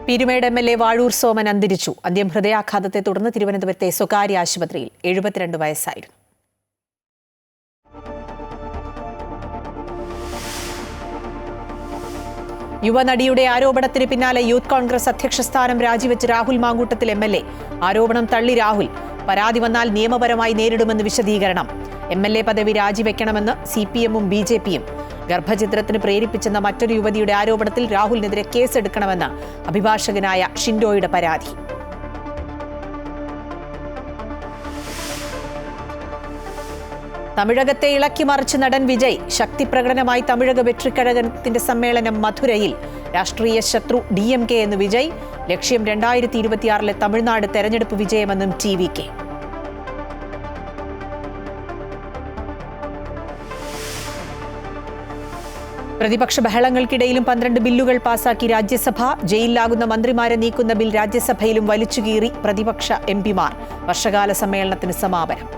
Peermade MLA. Vazhoor Soman അന്തരിച്ചു. അന്ത്യം ഹൃദയാഘാതത്തെ തുടർന്ന് തിരുവനന്തപുരത്തെ സ്വകാര്യ ആശുപത്രിയിൽ. 72 വയസ്സായിരുന്നു. യുവനടിയുടെ ആരോപണത്തിന് പിന്നാലെ യൂത്ത് കോൺഗ്രസ് അധ്യക്ഷ സ്ഥാനം രാജിവെച്ച് രാഹുൽ മാങ്കൂട്ടത്തിൽ എം.എൽ.എ. ആരോപണം തള്ളി രാഹുൽ. പരാതി വന്നാൽ നിയമപരമായി നേരിടുമെന്ന് വിശദീകരണം. എം.എൽ.എ. പദവി രാജിവെക്കണമെന്ന് CPM-ഉം BJP-യും. ഗർഭചിത്രത്തിന് പ്രേരിപ്പിച്ചെന്ന മറ്റൊരു യുവതിയുടെ ആരോപണത്തിൽ രാഹുലിനെതിരെ കേസെടുക്കണമെന്ന് അഭിഭാഷകനായ ഷിൻഡോയുടെ പരാതി. തമിഴകത്തെ ഇളക്കിമറിച്ച് നടൻ വിജയ്. ശക്തി പ്രകടനമായി തമിഴക വെട്രിക്കഴകത്തിന്റെ സമ്മേളനം മധുരയിൽ. രാഷ്ട്രീയ ശത്രു DMK എന്ന് വിജയ്. ലക്ഷ്യം 2026 തമിഴ്നാട് തെരഞ്ഞെടുപ്പ് വിജയമെന്നും TVK. പ്രതിപക്ഷ ബഹളങ്ങൾക്കിടയിലും 12 ബില്ലുകൾ പാസാക്കി രാജ്യസഭ. ജയിലിലാകുന്ന മന്ത്രിമാരെ നീക്കുന്ന ബിൽ രാജ്യസഭയിലും വലിച്ചുകീറി പ്രതിപക്ഷ MP മാർ. വർഷകാല സമ്മേളനത്തിന് സമാപനം.